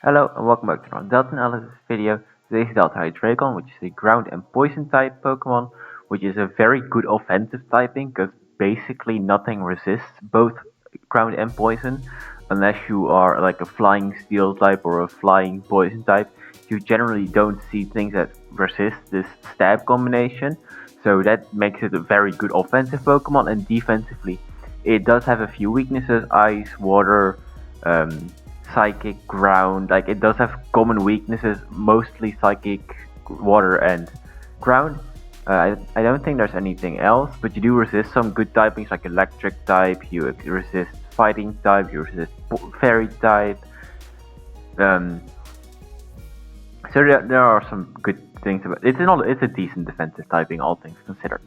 Hello and welcome back to our Delta analysis video. Today's Delta Hydreigon, which is a ground and poison type Pokemon, which is a very good offensive typing because basically nothing resists both ground and poison unless you are like a flying steel type or a flying poison type. You generally don't see things that resist this stab combination, so that makes it a very good offensive Pokemon. And defensively, it does have a few weaknesses: ice, water, um, psychic, ground. Like it does have common weaknesses, mostly psychic, water, and ground. I don't think there's anything else, but you do resist some good typings like electric type. You resist fighting type. You resist fairy type. Um, so there are some good things about it. It's a decent defensive typing, all things considered.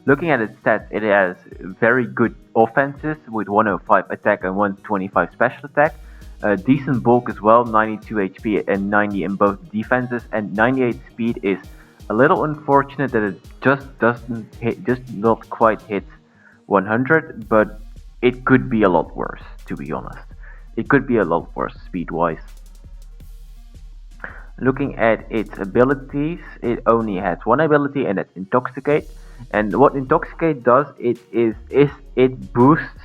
Looking at its stats, it has very good offenses with 105 attack and 125 special attack. Decent bulk as well, 92 HP and 90 in both defenses, and 98 speed is a little unfortunate that it just not quite hit 100, but it could be a lot worse, to be honest. It could be a lot worse speed-wise. Looking at its abilities, it only has one ability, and that's Intoxicate. And what Intoxicate does, it boosts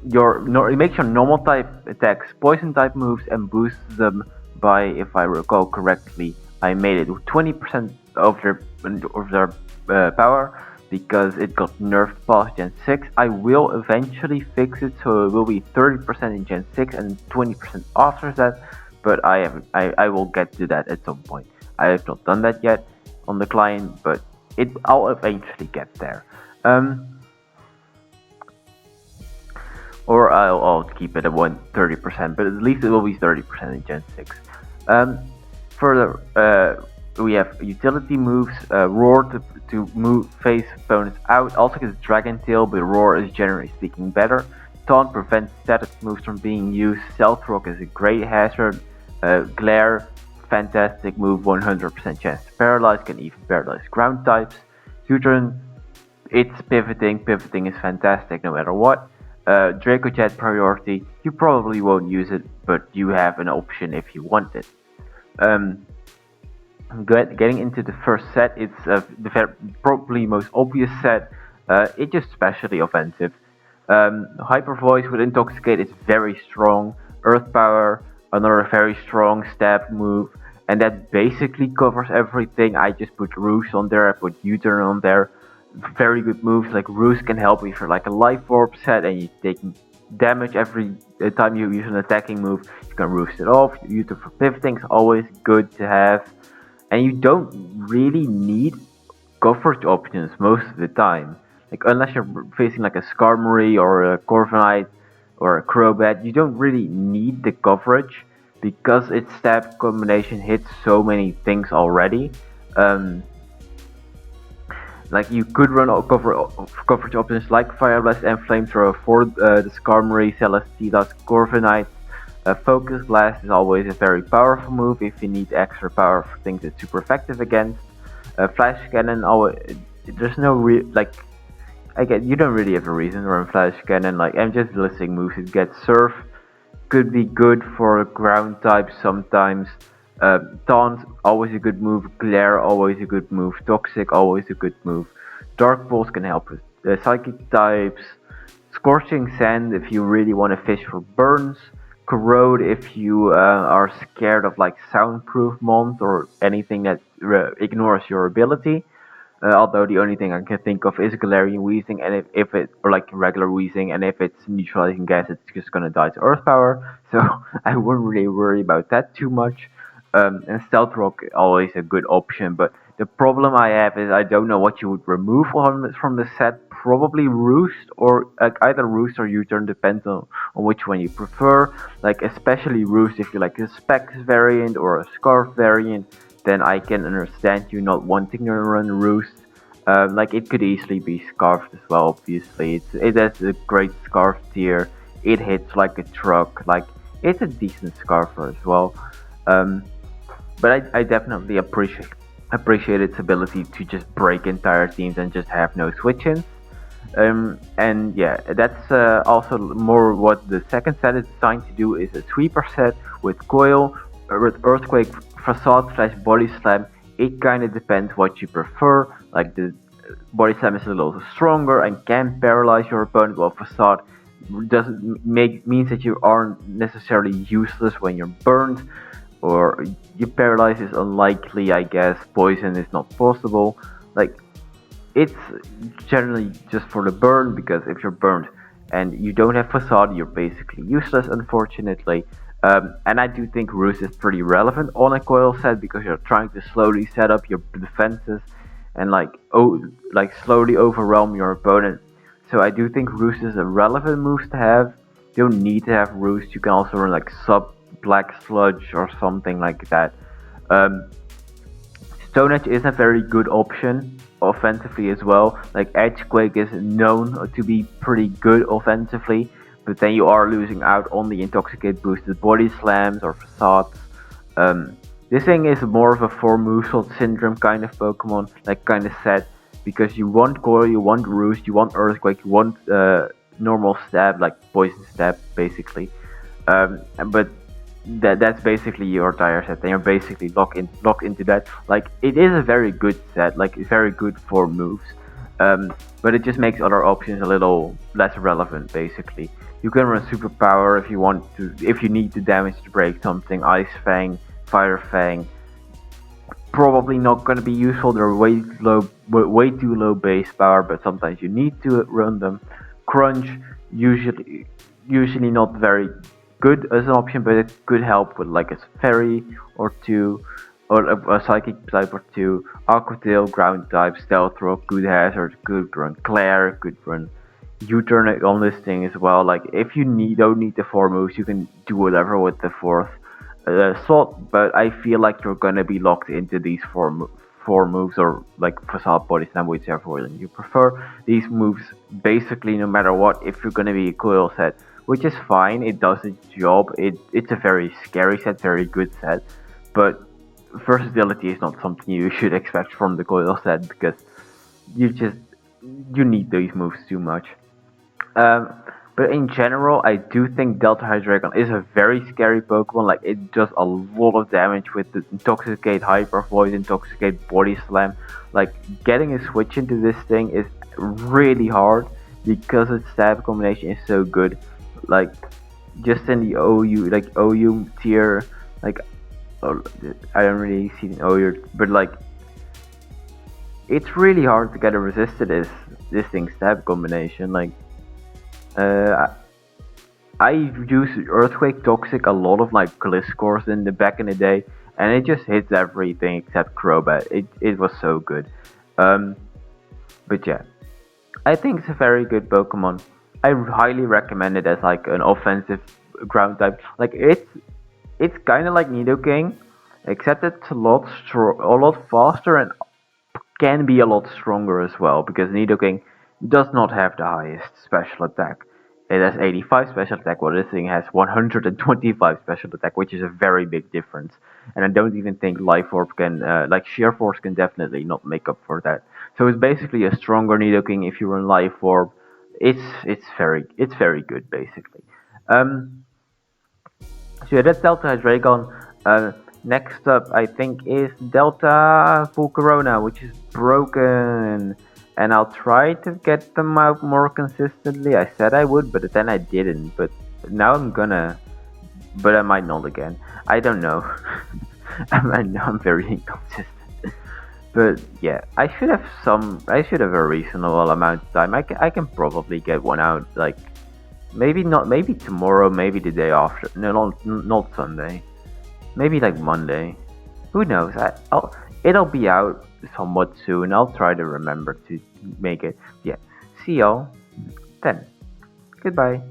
it makes your normal type attacks poison type moves and boosts them by, if I recall correctly, I made it 20% of their power because it got nerfed past Gen 6. I will eventually fix it so it will be 30% in Gen 6 and 20% after that, but I will get to that at some point. I have not done that yet on the client, but I'll eventually get there. Or I'll keep it at 30%, but at least it will be 30% in Gen 6. Further, we have utility moves, Roar to move phase opponents out, also gets Dragon Tail, but Roar is generally speaking better. Taunt prevents status moves from being used, Stealth Rock is a great hazard, Glare, fantastic move, 100% chance to paralyze, can even paralyze ground types. U-turn, it's pivoting is fantastic no matter what. Draco Jet priority, you probably won't use it, but you have an option if you want it. Getting into the first set, it's probably most obvious set. It's just specially offensive. Hyper Voice with Intoxicate is very strong. Earth Power, another very strong stab move, and that basically covers everything. I just put Roost on there, I put U-turn on there. Very good moves, like Roost can help if you're like a Life Orb set and you take damage every time you use an attacking move. You can Roost it off. U-turn for pivoting is always good to have, and you don't really need coverage options most of the time. Like unless you're facing like a Skarmory or a Corviknight or a Crobat, you don't really need the coverage because its stab combination hits so many things already. Like you could run coverage options like Fire Blast and Flamethrower for the Skarmory, Celesteela's, Corviknight. Focus Blast is always a very powerful move if you need extra power for things it's super effective against. Flash Cannon, there's no you don't really have a reason to run Flash Cannon. Like I'm just listing moves. It gets Surf, could be good for ground type sometimes. Taunt, always a good move. Glare, always a good move. Toxic, always a good move. Dark Pulse can help with psychic types. Scorching Sand if you really want to fish for burns. Corrode if you are scared of like soundproof mons or anything that ignores your ability. Although the only thing I can think of is Galarian Wheezing, and if it or like regular Wheezing, and if it's neutralizing gas, it's just gonna die to Earth Power. So I wouldn't really worry about that too much. And Stealth Rock always a good option, but the problem I have is I don't know what you would remove from the set. Probably Roost or either Roost or U-turn, depends on which one you prefer. Like especially Roost if you like a Specs variant or a Scarf variant, then I can understand you not wanting to run Roost. Like it could easily be Scarfed as well. Obviously, it has a great Scarf tier. It hits like a truck. Like it's a decent Scarfer as well. But I definitely appreciate its ability to just break entire teams and just have no switch-ins. And yeah, that's also more what the second set is designed to do, is a sweeper set with coil, with earthquake, facade slash body slam. It kind of depends what you prefer. Like the body slam is a little stronger and can paralyze your opponent, while facade doesn't make means that you aren't necessarily useless when you're burned, or you paralyze is unlikely. I guess poison is not possible. Like it's generally just for the burn, because if you're burned and you don't have facade, you're basically useless, unfortunately. And I do think Roost is pretty relevant on a coil set, because you're trying to slowly set up your defenses and like slowly overwhelm your opponent. So I do think Roost is a relevant move to have. You don't need to have Roost. You can also run like sub Black Sludge or something like that. Um, Stone Edge is a very good option offensively as well. Like Edgequake is known to be pretty good offensively, but then you are losing out on the Intoxicate boosted body slams or facades. This thing is more of a 4 moveset syndrome kind of Pokemon, like kind of set, because you want Coil, you want Roost, you want Earthquake, you want normal stab, like Poison Stab basically. But that's basically your entire set. Then you're basically locked into that. Like it is a very good set. Like it's very good for moves, but it just makes other options a little less relevant. Basically, you can run superpower if you want to. If you need the damage to break something, Ice Fang, Fire Fang. Probably not going to be useful. They're way too low base power, but sometimes you need to run them. Crunch usually not very good as an option, but it could help with like a fairy or two, or a psychic type or two. Aqua Tail, ground type, stealth rock, good hazard, good run Claire, good run U-turn on this thing as well. Like if you don't need the 4 moves, you can do whatever with the 4th slot. But I feel like you're gonna be locked into these 4 moves, or like facade, body slam, whichever one you prefer. These moves basically no matter what, if you're gonna be a coil set, which is fine, it does its job. It's a very scary set, very good set, but versatility is not something you should expect from the coil set, because you need these moves too much. Um, but in general, I do think Delta Hydreigon is a very scary Pokemon. Like it does a lot of damage with the Intoxicate, Hyper Void, Intoxicate, Body Slam. Like getting a switch into this thing is really hard, because its stab combination is so good. Like just in the OU tier, like I don't really see an OU, but like it's really hard to get a resist to this thing's stab combination. Like uh, I used Earthquake Toxic a lot of like Gliscors in the back in the day, and it just hits everything except Crobat. It was so good. Um, but yeah, I think it's a very good Pokemon. I highly recommend it as like an offensive ground type. Like it's kind of like Nidoking, except it's a lot faster, and can be a lot stronger as well, because Nidoking does not have the highest special attack. It has 85 special attack, while this thing has 125 special attack, which is a very big difference. And I don't even think Life Orb can, like Sheer Force can definitely not make up for that. So it's basically a stronger Nidoking if you run Life Orb. It's very good basically. Um, so yeah, that's Delta Hydreigon. Next up, I think, is Delta Volcarona, which is broken. And I'll try to get them out more consistently. I said I would, but then I didn't. But now I'm gonna. But I might not again. I don't know. I know I'm very inconsistent. But yeah, I should have a reasonable amount of time. I can probably get one out, like maybe not, maybe tomorrow, maybe the day after. No, not Sunday. Maybe like Monday. Who knows? It'll be out somewhat soon. I'll try to remember to make it. Yeah. See y'all then. Goodbye.